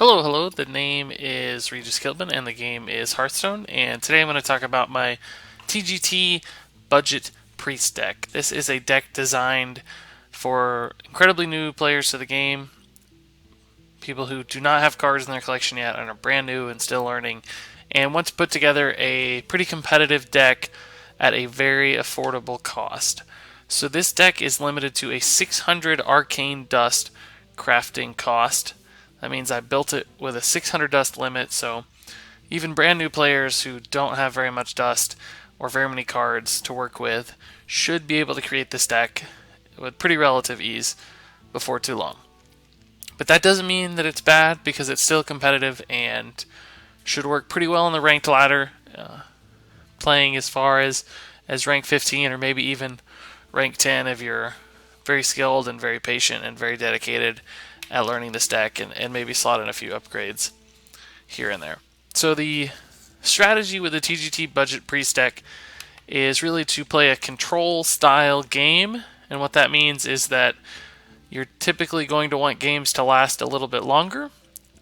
Hello. The name is Regis Kilbin, and the game is Hearthstone. And today I'm going to talk about my TGT Budget Priest deck. This is a deck designed for incredibly new players to the game, people who do not have cards in their collection yet and are brand new and still learning, and want to put together a pretty competitive deck at a very affordable cost. So this deck is limited to a 600 arcane dust crafting cost. That means I built it with a 600 dust limit, so even brand new players who don't have very much dust or very many cards to work with should be able to create this deck with pretty relative ease before too long. But that doesn't mean that it's bad, because it's still competitive and should work pretty well on the ranked ladder, playing as far as rank 15 or maybe even rank 10 if you're very skilled and very patient and very dedicated at learning this deck, and maybe slot in a few upgrades here and there. So the strategy with the TGT budget priest deck is really to play a control style game, and what that means is that you're typically going to want games to last a little bit longer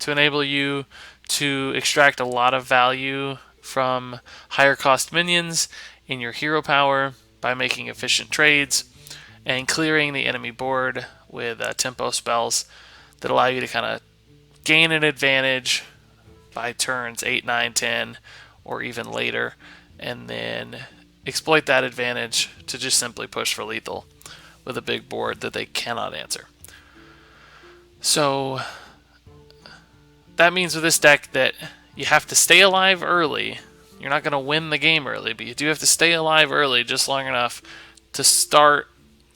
to enable you to extract a lot of value from higher cost minions in your hero power by making efficient trades and clearing the enemy board with tempo spells that allow you to kind of gain an advantage by turns 8, 9, 10, or even later, and then exploit that advantage to just simply push for lethal with a big board that they cannot answer. So that means with this deck that you have to stay alive early. You're not going to win the game early, but you do have to stay alive early just long enough to start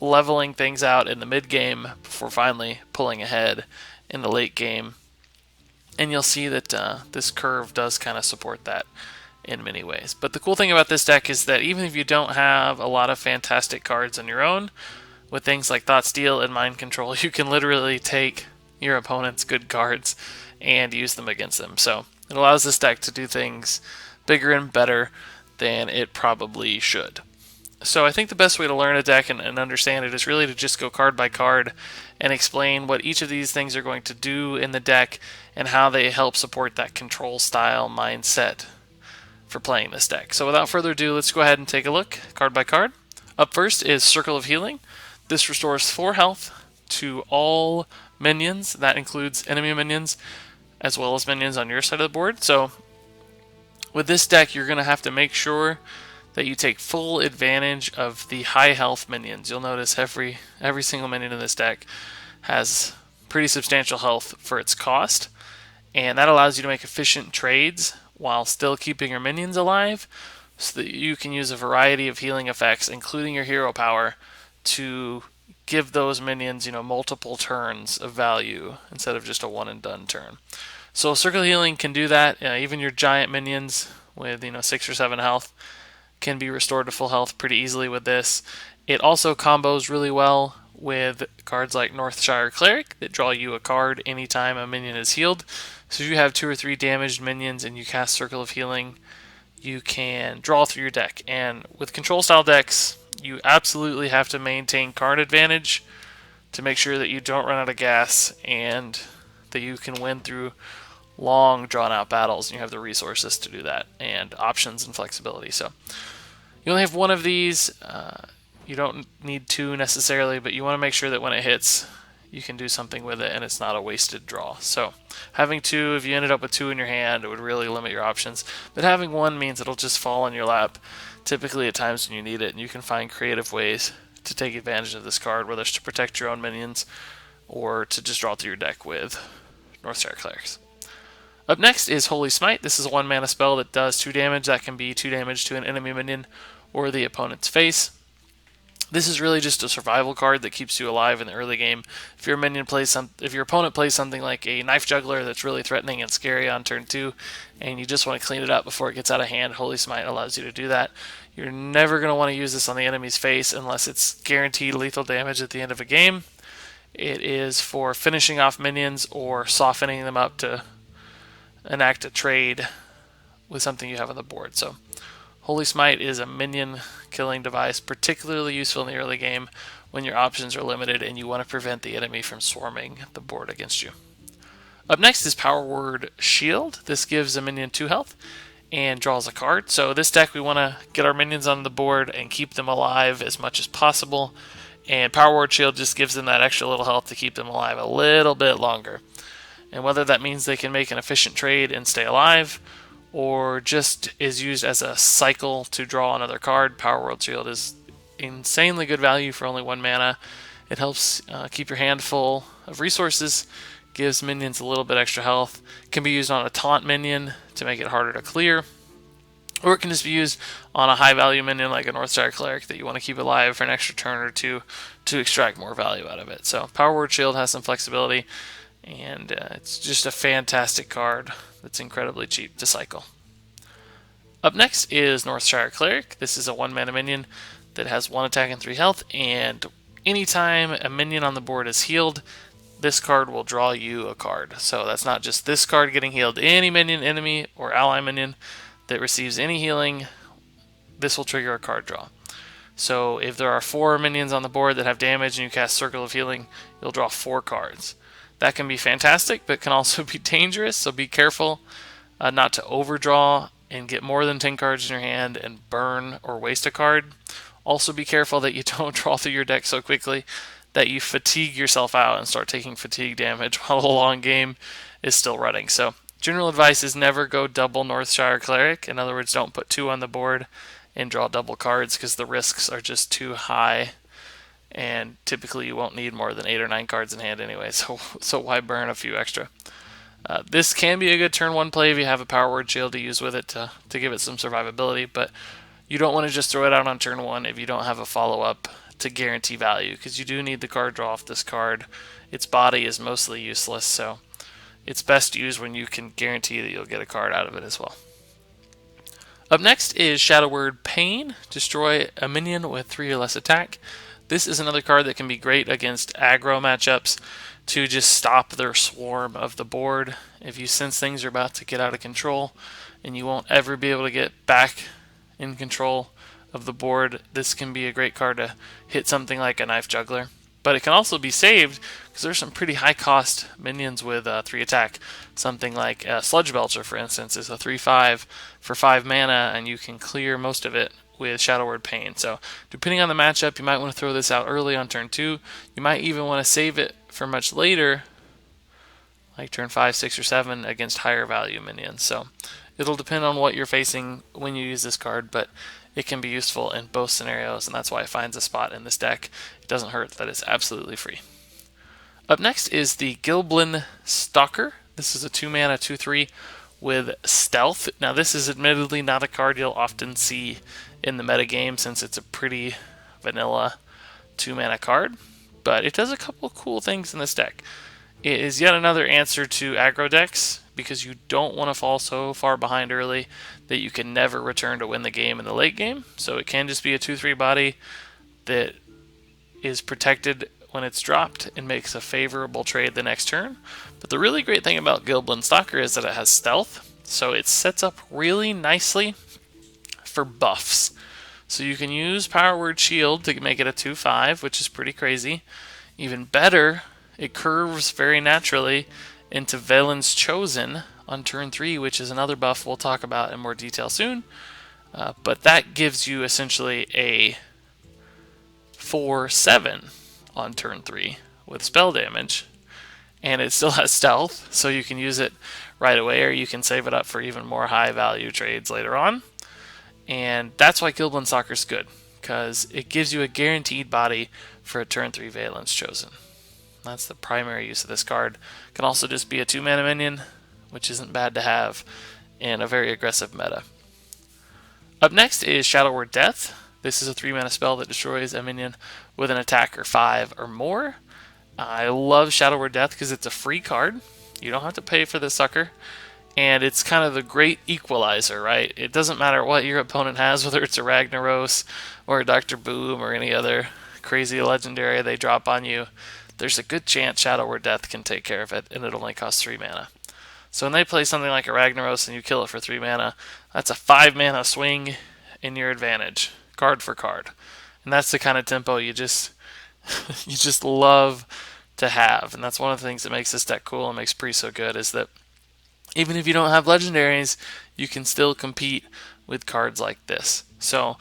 leveling things out in the mid game before finally pulling ahead in the late game. And you'll see that this curve does kind of support that in many ways. But the cool thing about this deck is that even if you don't have a lot of fantastic cards on your own, with things like Thought Steal and Mind Control, you can literally take your opponent's good cards and use them against them. So it allows this deck to do things bigger and better than it probably should. So I think the best way to learn a deck and understand it is really to just go card by card and explain what each of these things are going to do in the deck and how they help support that control style mindset for playing this deck. So without further ado, let's go ahead and take a look card by card. Up first is Circle of Healing. This restores 4 health to all minions. That includes enemy minions as well as minions on your side of the board. So with this deck, you're going to have to make sure that you take full advantage of the high health minions. You'll notice every single minion in this deck has pretty substantial health for its cost, and that allows you to make efficient trades while still keeping your minions alive, so that you can use a variety of healing effects, including your hero power, to give those minions, multiple turns of value instead of just a one and done turn. So Circle Healing can do that. Even your giant minions with 6 or 7 health can be restored to full health pretty easily with this. It also combos really well with cards like Northshire Cleric that draw you a card anytime a minion is healed. So if you have 2 or 3 damaged minions and you cast Circle of Healing, you can draw through your deck. And with control style decks, you absolutely have to maintain card advantage to make sure that you don't run out of gas and that you can win through long drawn out battles, and you have the resources to do that, and options and flexibility. So you only have one of these. You don't need 2 necessarily, but you want to make sure that when it hits, you can do something with it and it's not a wasted draw. So having 2, if you ended up with 2 in your hand, it would really limit your options. But having 1 means it'll just fall in your lap, typically at times when you need it, and you can find creative ways to take advantage of this card, whether it's to protect your own minions or to just draw through your deck with Northshire Clerics. Up next is Holy Smite. This is a 1 mana spell that does 2 damage. That can be 2 damage to an enemy minion or the opponent's face. This is really just a survival card that keeps you alive in the early game. If your opponent plays something like a Knife Juggler that's really threatening and scary on turn 2, and you just want to clean it up before it gets out of hand, Holy Smite allows you to do that. You're never going to want to use this on the enemy's face unless it's guaranteed lethal damage at the end of a game. It is for finishing off minions or softening them up to enact a trade with something you have on the board. So Holy Smite is a minion killing device, particularly useful in the early game when your options are limited and you want to prevent the enemy from swarming the board against you. Up next is Power Word Shield. This gives a minion 2 health and draws a card. So this deck, we want to get our minions on the board and keep them alive as much as possible. And Power Word Shield just gives them that extra little health to keep them alive a little bit longer. And whether that means they can make an efficient trade and stay alive, or just is used as a cycle to draw another card, Power Word Shield is insanely good value for only 1 mana. It helps keep your hand full of resources, gives minions a little bit extra health, can be used on a taunt minion to make it harder to clear, or it can just be used on a high value minion like a Northstar Cleric that you want to keep alive for an extra turn or two to extract more value out of it. So Power Word Shield has some flexibility, and it's just a fantastic card that's incredibly cheap to cycle. Up next is Northshire Cleric. This is a 1 mana minion that has 1 attack and 3 health, and anytime a minion on the board is healed, this card will draw you a card. So that's not just this card getting healed. Any minion, enemy, or ally minion that receives any healing, this will trigger a card draw. So if there are 4 minions on the board that have damage and you cast Circle of Healing, you'll draw 4 cards. That can be fantastic, but can also be dangerous, so be careful not to overdraw and get more than 10 cards in your hand and burn or waste a card. Also be careful that you don't draw through your deck so quickly that you fatigue yourself out and start taking fatigue damage while the long game is still running. So general advice is never go double Northshire Cleric. In other words, don't put 2 on the board and draw double cards because the risks are just too high, and typically you won't need more than 8 or 9 cards in hand anyway, so why burn a few extra? This can be a good turn 1 play if you have a Power Word Shield to use with it to give it some survivability, but you don't want to just throw it out on turn 1 if you don't have a follow-up to guarantee value, because you do need the card draw off this card. Its body is mostly useless, so it's best used when you can guarantee that you'll get a card out of it as well. Up next is Shadow Word Pain. Destroy a minion with 3 or less attack. This is another card that can be great against aggro matchups to just stop their swarm of the board. If you sense things are about to get out of control and you won't ever be able to get back in control of the board, this can be a great card to hit something like a Knife Juggler. But it can also be saved because there's some pretty high cost minions with 3 attack. Something like Sludge Belcher, for instance, is a 3/5 for 5 mana, and you can clear most of it with Shadow Word Pain. So depending on the matchup, you might want to throw this out early on turn 2. You might even want to save it for much later, like turn 5, 6, or 7 against higher value minions. So it'll depend on what you're facing when you use this card, but it can be useful in both scenarios, and that's why it finds a spot in this deck. It doesn't hurt that it's absolutely free. Up next is the Gilblin Stalker. This is a 2 mana 2/3 with Stealth. Now this is admittedly not a card you'll often see in the metagame since it's a pretty vanilla 2 mana card, but it does a couple of cool things in this deck. It is yet another answer to aggro decks because you don't want to fall so far behind early that you can never return to win the game in the late game. So it can just be a 2/3 body that is protected when it's dropped and makes a favorable trade the next turn. But the really great thing about Gilblin Stalker is that it has stealth, so it sets up really nicely for buffs. So you can use Power Word Shield to make it a 2/5, which is pretty crazy. Even better, it curves very naturally into Valen's Chosen on turn 3, which is another buff we'll talk about in more detail soon. But that gives you essentially a 4/7 on turn 3 with spell damage, and it still has stealth, so you can use it right away, or you can save it up for even more high value trades later on. And that's why Gilblin Stalker is good, because it gives you a guaranteed body for a turn 3 Valen's Chosen. That's the primary use of this card. It can also just be a 2 mana minion, which isn't bad to have in a very aggressive meta. Up next is Shadow Word Death. This is a 3 mana spell that destroys a minion with an attacker 5 or more. I love Shadow Word Death because it's a free card. You don't have to pay for this sucker. And it's kind of the great equalizer, right? It doesn't matter what your opponent has, whether it's a Ragnaros or a Dr. Boom or any other crazy legendary they drop on you. There's a good chance Shadow Word Death can take care of it, and it only costs 3 mana. So when they play something like a Ragnaros and you kill it for 3 mana, that's a 5 mana swing in your advantage, card for card. And that's the kind of tempo you just love to have. And that's one of the things that makes this deck cool and makes Priest so good, is that even if you don't have legendaries, you can still compete with cards like this. So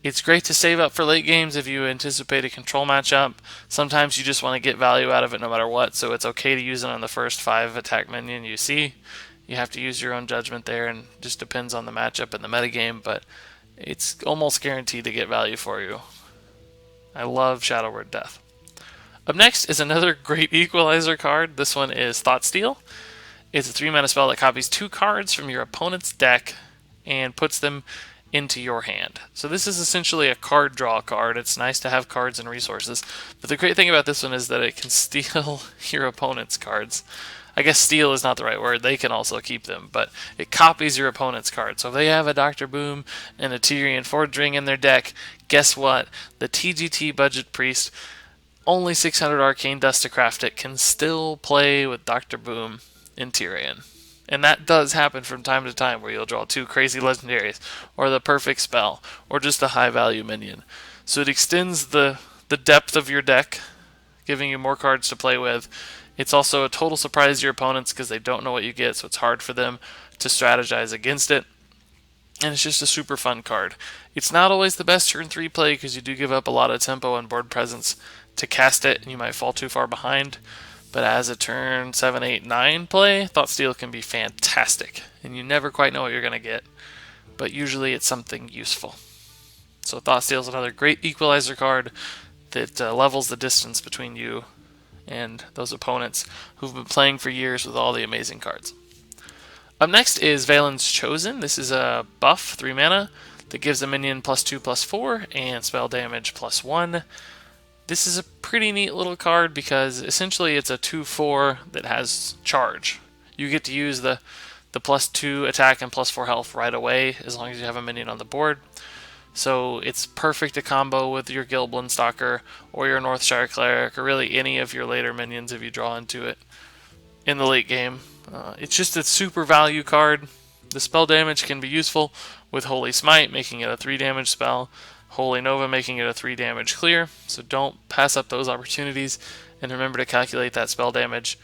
it's great to save up for late games if you anticipate a control matchup. Sometimes you just want to get value out of it no matter what, so it's okay to use it on the first 5 attack minion you see. You have to use your own judgment there, and it just depends on the matchup and the metagame, but it's almost guaranteed to get value for you. I love Shadow Word Death. Up next is another great equalizer card. This one is Thoughtsteal. It's a 3-mana spell that copies 2 cards from your opponent's deck and puts them into your hand. So this is essentially a card draw card. It's nice to have cards and resources, but the great thing about this one is that it can steal your opponent's cards. I guess steal is not the right word. They can also keep them, but it copies your opponent's cards. So if they have a Dr. Boom and a Tyrian Forge Ring in their deck, guess what? The TGT budget priest, only 600 arcane dust to craft it, can still play with Dr. Boom and Tyrian. And that does happen from time to time, where you'll draw 2 crazy legendaries, or the perfect spell, or just a high value minion. So it extends the depth of your deck, giving you more cards to play with. It's also a total surprise to your opponents because they don't know what you get, so it's hard for them to strategize against it. And it's just a super fun card. It's not always the best turn 3 play because you do give up a lot of tempo and board presence to cast it, and you might fall too far behind. But as a turn 7, 8, 9 play, Thoughtsteal can be fantastic, and you never quite know what you're going to get, but usually it's something useful. So Thoughtsteal is another great equalizer card that levels the distance between you and those opponents who've been playing for years with all the amazing cards. Up next is Valen's Chosen. This is a buff, 3 mana, that gives a minion +2/+4 and spell damage +1. This is a pretty neat little card because essentially it's a 2/4 that has charge. You get to use the +2 attack and +4 health right away as long as you have a minion on the board. So it's perfect to combo with your Gilblin Stalker or your Northshire Cleric, or really any of your later minions if you draw into it in the late game. It's just a super value card. The spell damage can be useful with Holy Smite, making it a 3 damage spell. Holy Nova making it a 3 damage clear, so don't pass up those opportunities, and remember to calculate that spell damage.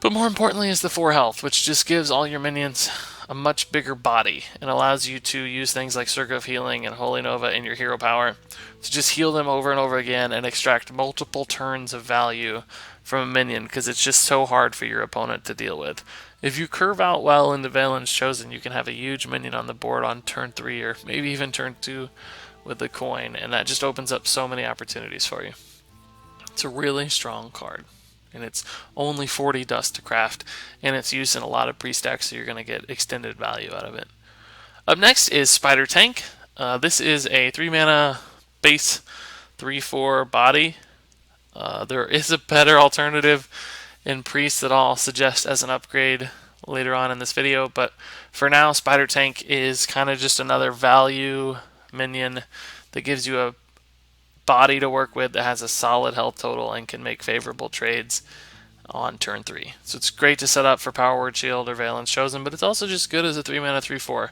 But more importantly is the 4 health, which just gives all your minions a much bigger body and allows you to use things like Circle of Healing and Holy Nova in your hero power to just heal them over and over again and extract multiple turns of value from a minion, because it's just so hard for your opponent to deal with. If you curve out well into Valen's Chosen, you can have a huge minion on the board on turn 3 or maybe even turn 2 with the coin, and that just opens up so many opportunities for you. It's a really strong card, and it's only 40 dust to craft, and it's used in a lot of priest decks, so you're going to get extended value out of it. Up next is Spider Tank. This is a 3 mana base 3/4 body. There is a better alternative in priest that I'll suggest as an upgrade later on in this video, but for now Spider Tank is kind of just another value minion that gives you a body to work with that has a solid health total and can make favorable trades on turn 3. So it's great to set up for Power Word Shield or Valen's Chosen, but it's also just good as a 3 mana 3/4.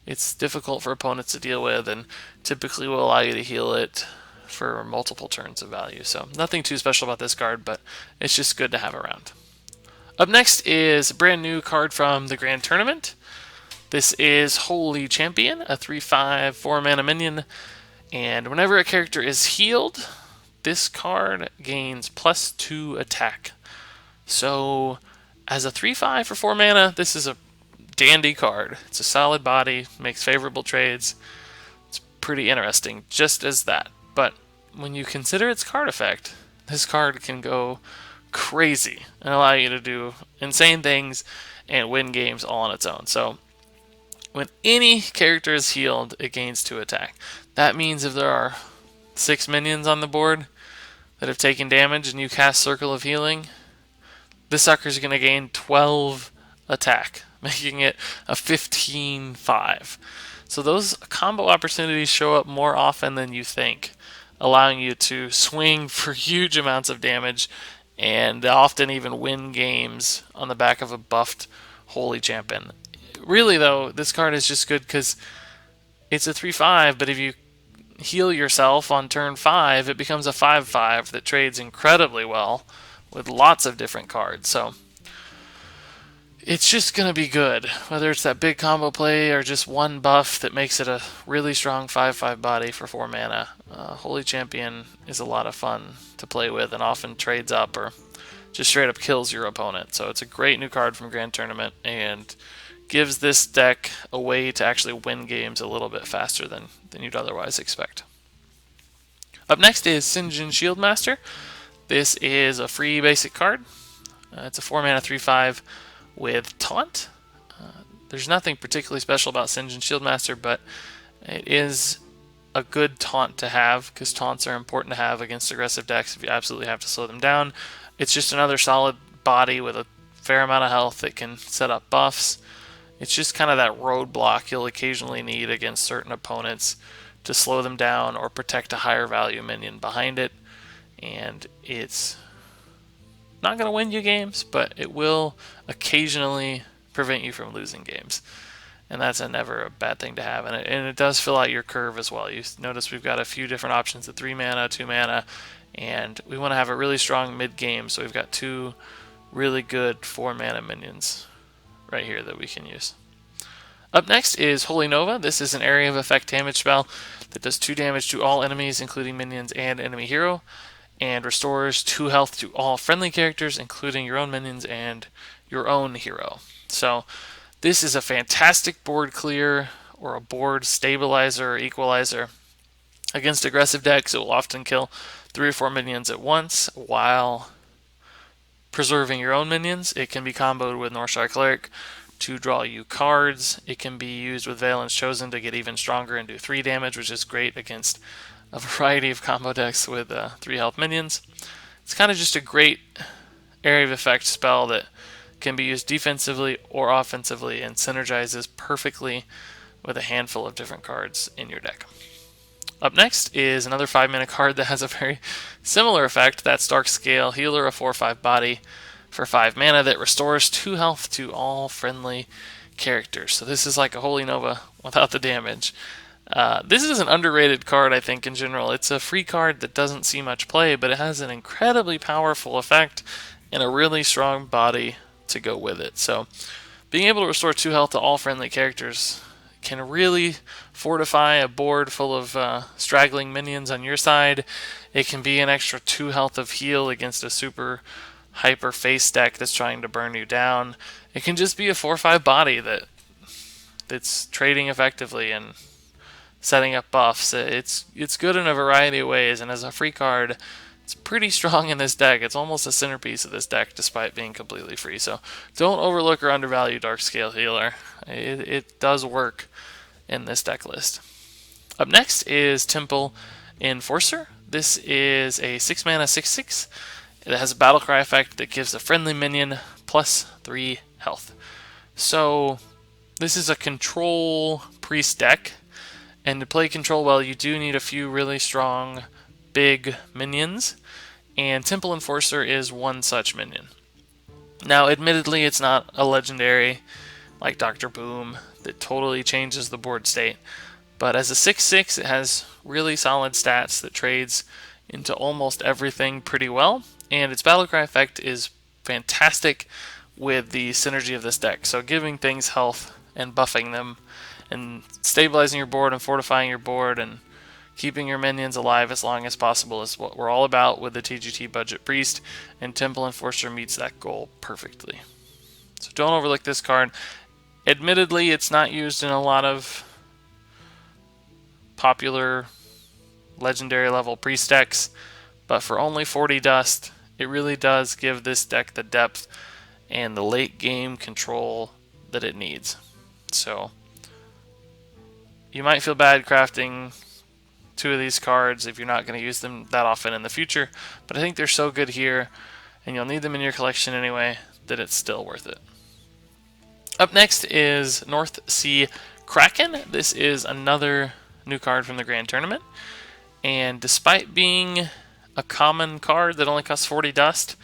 It's difficult for opponents to deal with and typically will allow you to heal it for multiple turns of value. So nothing too special about this card, but it's just good to have around. Up next is a brand new card from the Grand Tournament. This is Holy Champion, a 3/5 4 mana minion, and whenever a character is healed, this card gains +2 attack. So as a 3/5 for 4 mana, this is a dandy card. It's a solid body, makes favorable trades. It's pretty interesting just as that. But when you consider its card effect, this card can go crazy and allow you to do insane things and win games all on its own. So when any character is healed, it gains 2 attack. That means if there are 6 minions on the board that have taken damage and you cast Circle of Healing, this sucker's going to gain 12 attack, making it a 15/5. So those combo opportunities show up more often than you think, allowing you to swing for huge amounts of damage and often even win games on the back of a buffed Holy Champion. Really, though, this card is just good because it's a 3/5, but if you heal yourself on turn 5, it becomes a 5/5 that trades incredibly well with lots of different cards. So it's just going to be good, whether it's that big combo play or just one buff that makes it a really strong 5/5 body for 4 mana. Holy Champion is a lot of fun to play with and often trades up or just straight up kills your opponent. So it's a great new card from Grand Tournament and gives this deck a way to actually win games a little bit faster than you'd otherwise expect. Up next is Sinjin Shieldmaster. This is a free basic card. It's a 4 mana 3/5 with Taunt. There's nothing particularly special about Sinjin Shieldmaster, but it is a good taunt to have because taunts are important to have against aggressive decks if you absolutely have to slow them down. It's just another solid body with a fair amount of health that can set up buffs. It's just kind of that roadblock you'll occasionally need against certain opponents to slow them down or protect a higher value minion behind it. And it's not going to win you games, but it will occasionally prevent you from losing games. And that's never a bad thing to have. And it does fill out your curve as well. You notice we've got a few different options at 3 mana, 2 mana, and we want to have a really strong mid-game, so we've got 2 really good 4 mana minions right here that we can use. Up next is Holy Nova. This is an area of effect damage spell that does 2 damage to all enemies, including minions and enemy hero, and restores 2 health to all friendly characters, including your own minions and your own hero. So this is a fantastic board clear or a board stabilizer or equalizer. Against aggressive decks, it will often kill 3 or 4 minions at once while preserving your own minions. It can be comboed with Northshire Cleric to draw you cards. It can be used with Valen's Chosen to get even stronger and do 3 damage, which is great against a variety of combo decks with 3 health minions. It's kind of just a great area of effect spell that can be used defensively or offensively and synergizes perfectly with a handful of different cards in your deck. Up next is another 5 mana card that has a very similar effect. That's Darkscale Healer, a 4/5 body for 5 mana that restores 2 health to all friendly characters. So this is like a Holy Nova without the damage. This is an underrated card, I think, in general. It's a free card that doesn't see much play, but it has an incredibly powerful effect and a really strong body to go with it. So being able to restore 2 health to all friendly characters can really fortify a board full of straggling minions on your side. It can be an extra 2 health of heal against a super hyper face deck that's trying to burn you down. It can just be a 4/5 body that's trading effectively and setting up buffs. It's good in a variety of ways, and as a free card, it's pretty strong in this deck. It's almost a centerpiece of this deck despite being completely free. So don't overlook or undervalue Darkscale Healer. It does work in this deck list. Up next is Temple Enforcer. This is a 6 mana 6/6. It has a Battlecry effect that gives a friendly minion plus 3 health. So this is a control priest deck, and to play control well, you do need a few really strong big minions, and Temple Enforcer is one such minion. Now, admittedly, it's not a legendary like Dr. Boom that totally changes the board state, but as a 6/6, it has really solid stats that trades into almost everything pretty well, and its Battlecry effect is fantastic with the synergy of this deck. So giving things health and buffing them and stabilizing your board and fortifying your board and keeping your minions alive as long as possible is what we're all about with the TGT budget priest, and Temple Enforcer meets that goal perfectly. So don't overlook this card. Admittedly, it's not used in a lot of popular legendary level priest decks, but for only 40 dust, it really does give this deck the depth and the late game control that it needs. So you might feel bad crafting 2 of these cards if you're not going to use them that often in the future, but I think they're so good here, and you'll need them in your collection anyway, that it's still worth it. Up next is North Sea Kraken. This is another new card from the Grand Tournament, and despite being a common card that only costs 40 dust,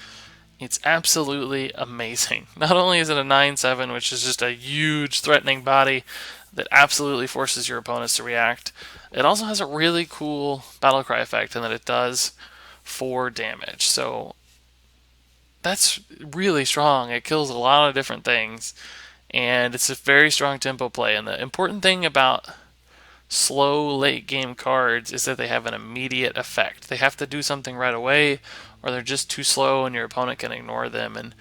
it's absolutely amazing. Not only is it a 9/7, which is just a huge threatening body that absolutely forces your opponents to react, it also has a really cool Battlecry effect in that it does 4 damage. So that's really strong. It kills a lot of different things, and it's a very strong tempo play. And the important thing about slow late game cards is that they have an immediate effect. They have to do something right away, or they're just too slow and your opponent can ignore them and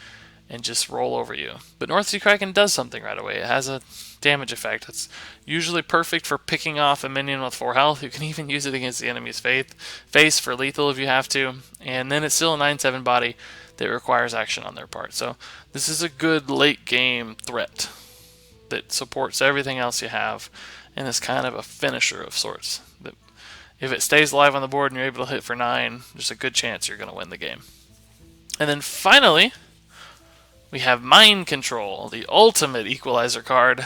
just roll over you. But Northsea Kraken does something right away. It has a damage effect. It's usually perfect for picking off a minion with 4 health. You can even use it against the enemy's face for lethal if you have to. And then it's still a 9/7 body that requires action on their part. So this is a good late game threat that supports everything else you have, and is kind of a finisher of sorts. That if it stays alive on the board and you're able to hit for 9, there's a good chance you're going to win the game. And then finally, we have Mind Control, the ultimate equalizer card.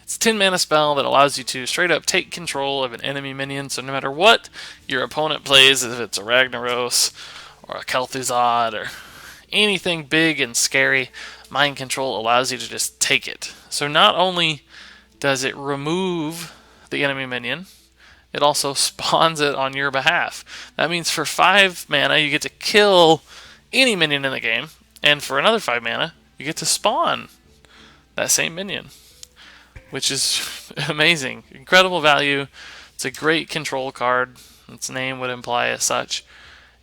It's a 10 mana spell that allows you to straight up take control of an enemy minion, so no matter what your opponent plays, if it's a Ragnaros or a Kel'Thuzad or anything big and scary, Mind Control allows you to just take it. So not only does it remove the enemy minion, it also spawns it on your behalf. That means for 5 mana, you get to kill any minion in the game, and for another 5 mana, you get to spawn that same minion, which is amazing. Incredible value. It's a great control card. Its name would imply as such,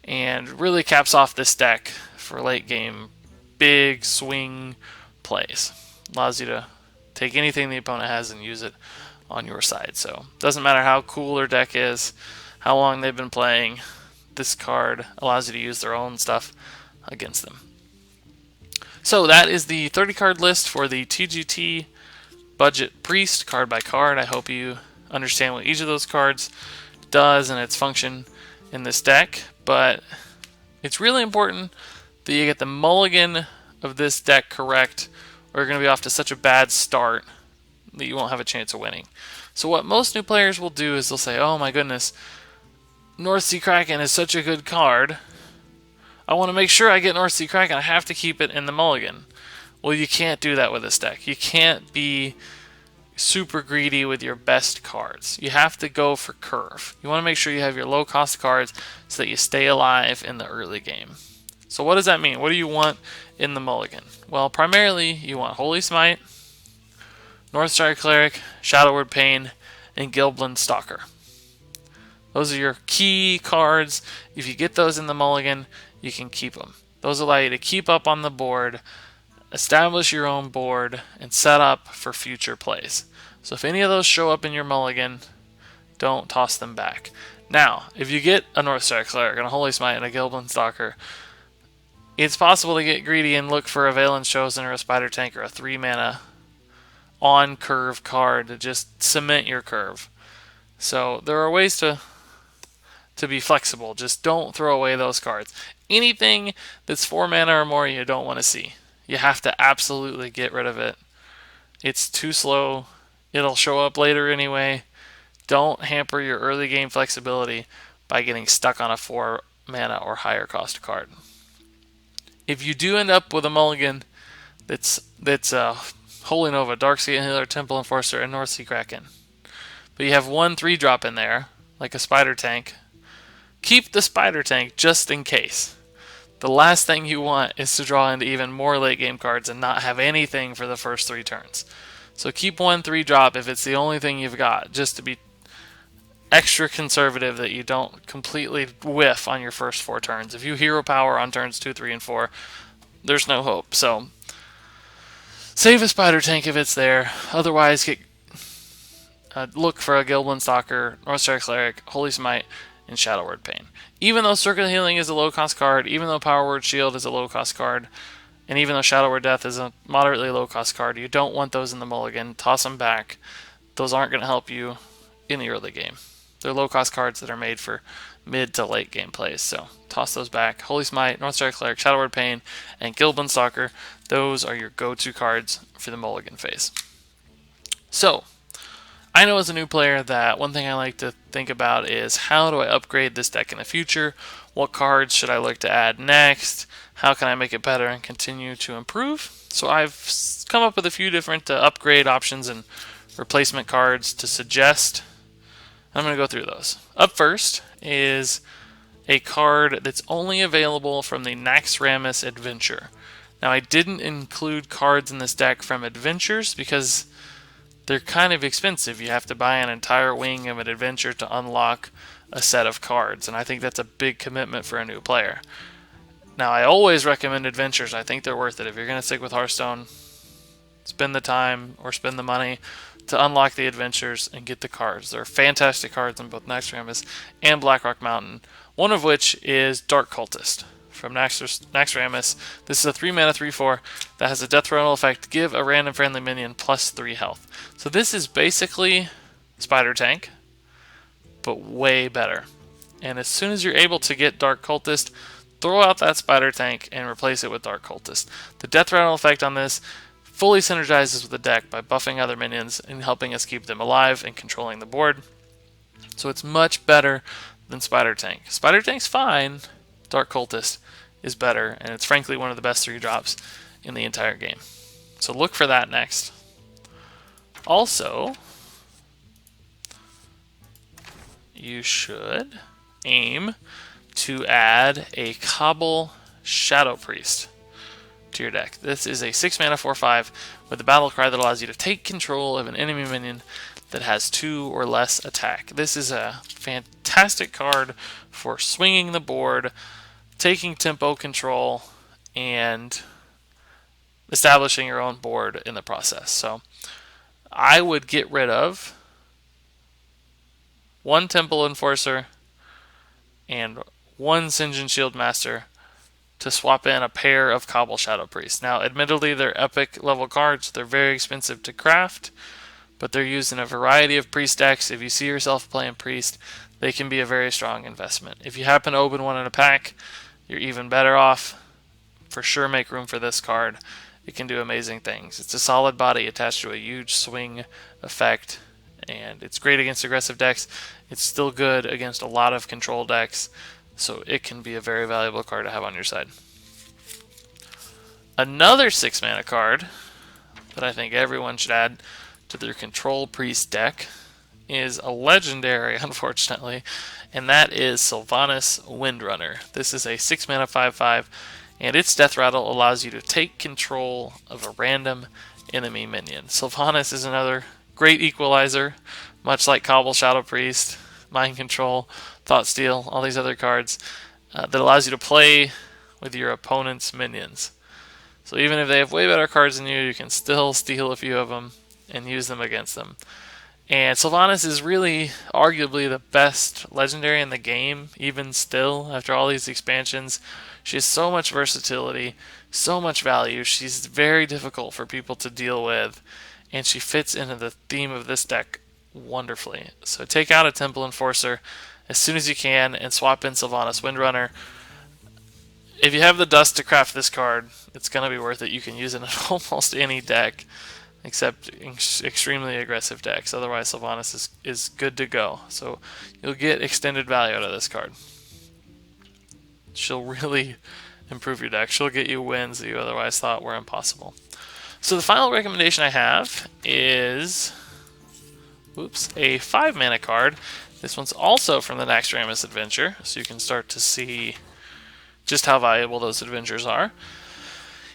and really caps off this deck for late game big swing plays. Allows you to take anything the opponent has and use it on your side. So doesn't matter how cool their deck is, how long they've been playing, this card allows you to use their own stuff against them. So that is the 30 card list for the TGT Budget Priest, card by card. I hope you understand what each of those cards does and its function in this deck, but it's really important that you get the mulligan of this deck correct, or you're going to be off to such a bad start that you won't have a chance of winning. So what most new players will do is they'll say, oh my goodness, Northsea Kraken is such a good card, I want to make sure I get Northsea Kraken, I have to keep it in the mulligan. Well, you can't do that with this deck. You can't be super greedy with your best cards. You have to go for curve. You want to make sure you have your low cost cards so that you stay alive in the early game. So what does that mean? What do you want in the mulligan? Well, primarily you want Holy Smite, Northstar Cleric, Shadow Word Pain, and Gilblin Stalker. Those are your key cards. If you get those in the mulligan, you can keep them. Those allow you to keep up on the board, establish your own board, and set up for future plays. So if any of those show up in your mulligan, don't toss them back. Now, if you get a Northstar Cleric and a Holy Smite and a Gilblin Stalker, it's possible to get greedy and look for a Valen's Chosen or a Spider Tank or a 3 mana on curve card to just cement your curve. So there are ways to be flexible. Just don't throw away those cards. Anything that's 4 mana or more you don't want to see. You have to absolutely get rid of it. It's too slow. It'll show up later anyway. Don't hamper your early game flexibility by getting stuck on a 4 mana or higher cost card. If you do end up with a mulligan that's Holy Nova, Darkseid Healer, Temple Enforcer, and Northsea Kraken, but you have 1 3-drop in there, like a Spider Tank, keep the Spider Tank just in case. The last thing you want is to draw into even more late game cards and not have anything for the first 3 turns. So keep 1 3-drop if it's the only thing you've got, just to be extra conservative that you don't completely whiff on your first 4 turns. If you hero power on turns 2, 3, and 4, there's no hope. So save a Spider Tank if it's there. Otherwise, look for a Gilblin Stalker, Northstar Cleric, Holy Smite, and Shadow Word Pain. Even though Circuit Healing is a low cost card, even though Power Word Shield is a low cost card, and even though Shadow Word Death is a moderately low cost card, you don't want those in the mulligan. Toss them back. Those aren't going to help you in the early game. They're low cost cards that are made for mid to late game plays, so toss those back. Holy Smite, Northstar Cleric, Shadow Word Pain, and Gilblin Stalker, those are your go-to cards for the mulligan phase. So, I know as a new player that one thing I like to think about is how do I upgrade this deck in the future? What cards should I look to add next? How can I make it better and continue to improve? So I've come up with a few different upgrade options and replacement cards to suggest. I'm going to go through those. Up first is a card that's only available from the Naxxramas Adventure. Now, I didn't include cards in this deck from Adventures because they're kind of expensive. You have to buy an entire wing of an adventure to unlock a set of cards, and I think that's a big commitment for a new player. Now, I always recommend adventures. I think they're worth it. If you're going to stick with Hearthstone, spend the time or spend the money to unlock the adventures and get the cards. They're fantastic cards in both Naxxramas and Blackrock Mountain, one of which is Dark Cultist from Naxxramas. This is a 3-mana 3/4 that has a death rattle effect. Give a random friendly minion plus 3 health. So this is basically Spider Tank, but way better. And as soon as you're able to get Dark Cultist, throw out that Spider Tank and replace it with Dark Cultist. The death rattle effect on this fully synergizes with the deck by buffing other minions and helping us keep them alive and controlling the board. So it's much better than Spider Tank. Spider Tank's fine. Dark Cultist is better, and it's frankly one of the best 3-drops in the entire game. So look for that next. Also, you should aim to add a Cobble Shadow Priest to your deck. This is a 6-mana 4/5 with a battle cry that allows you to take control of an enemy minion that has 2 or less attack. This is a fantastic card for swinging the board, taking tempo control, and establishing your own board in the process. So I would get rid of 1 Temple Enforcer and 1 Sinjin Shield Master to swap in a pair of Cobble Shadow Priest. Now, admittedly, they're epic level cards. They're very expensive to craft, but they're used in a variety of priest decks. If you see yourself playing priest, they can be a very strong investment. If you happen to open one in a pack, you're even better off. For sure, make room for this card. It can do amazing things. It's a solid body attached to a huge swing effect, and it's great against aggressive decks. It's still good against a lot of control decks, so it can be a very valuable card to have on your side. Another 6-mana card that I think everyone should add to their control priest deck is a legendary, unfortunately, and that is Sylvanas Windrunner. This is a 6-mana 5/5, and its death rattle allows you to take control of a random enemy minion. Sylvanas is another great equalizer, much like Cobble Shadow Priest, Mind Control, Thought Steal, all these other cards, that allows you to play with your opponent's minions. So even if they have way better cards than you, you can still steal a few of them and use them against them. And Sylvanas is really arguably the best legendary in the game, even still, after all these expansions. She has so much versatility, so much value. She's very difficult for people to deal with, and she fits into the theme of this deck wonderfully. So take out a Temple Enforcer as soon as you can and swap in Sylvanas Windrunner. If you have the dust to craft this card, it's going to be worth it. You can use it in almost any deck except extremely aggressive decks. Otherwise, Sylvanas is good to go. So you'll get extended value out of this card. She'll really improve your deck. She'll get you wins that you otherwise thought were impossible. So the final recommendation I have is a 5-mana card. This one's also from the Naxxramas Adventure, so you can start to see just how valuable those adventures are.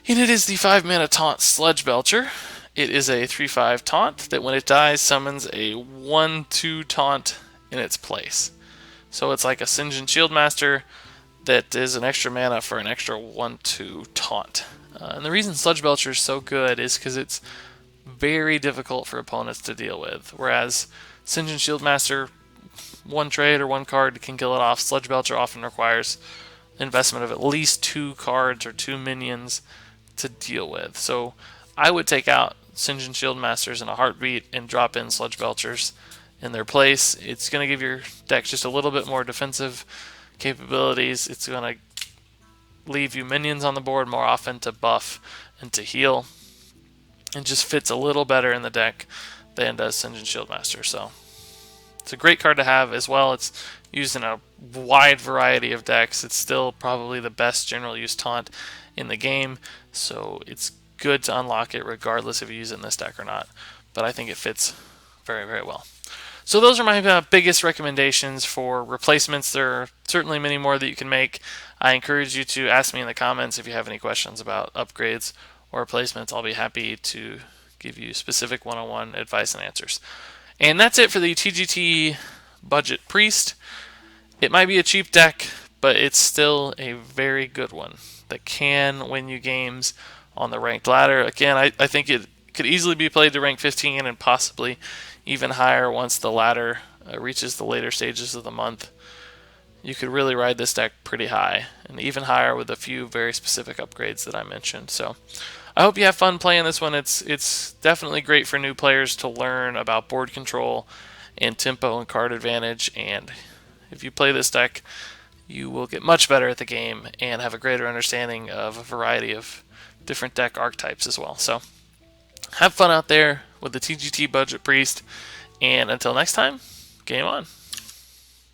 And it is the 5-mana Taunt Sludge Belcher. It is a 3/5 taunt that when it dies summons a 1/2 taunt in its place. So it's like a Sinjin Shield Master that is an extra mana for an extra 1/2 taunt. And the reason Sludge Belcher is so good is because it's very difficult for opponents to deal with. Whereas Sinjin Shield Master, 1 trade or 1 card can kill it off. Sludge Belcher often requires investment of at least 2 cards or 2 minions to deal with. So I would take out Sinjin Shield Masters in a heartbeat and drop in Sludge Belchers in their place. It's going to give your deck just a little bit more defensive capabilities. It's going to leave you minions on the board more often to buff and to heal. It just fits a little better in the deck than does Sinjin Shield Master. So it's a great card to have as well. It's used in a wide variety of decks. It's still probably the best general use taunt in the game, so it's good to unlock it regardless if you use it in this deck or not. But I think it fits very, very well. So those are my biggest recommendations for replacements. There are certainly many more that you can make. I encourage you to ask me in the comments if you have any questions about upgrades or replacements. I'll be happy to give you specific one-on-one advice and answers. And that's it for the TGT Budget Priest. It might be a cheap deck, but it's still a very good one that can win you games on the ranked ladder. Again, I think it could easily be played to rank 15 and possibly even higher once the ladder reaches the later stages of the month. You could really ride this deck pretty high, and even higher with a few very specific upgrades that I mentioned. So I hope you have fun playing this one. It's definitely great for new players to learn about board control and tempo and card advantage, and if you play this deck, you will get much better at the game and have a greater understanding of a variety of different deck archetypes as well. So have fun out there with the TGT Budget Priest, and until next time, game on.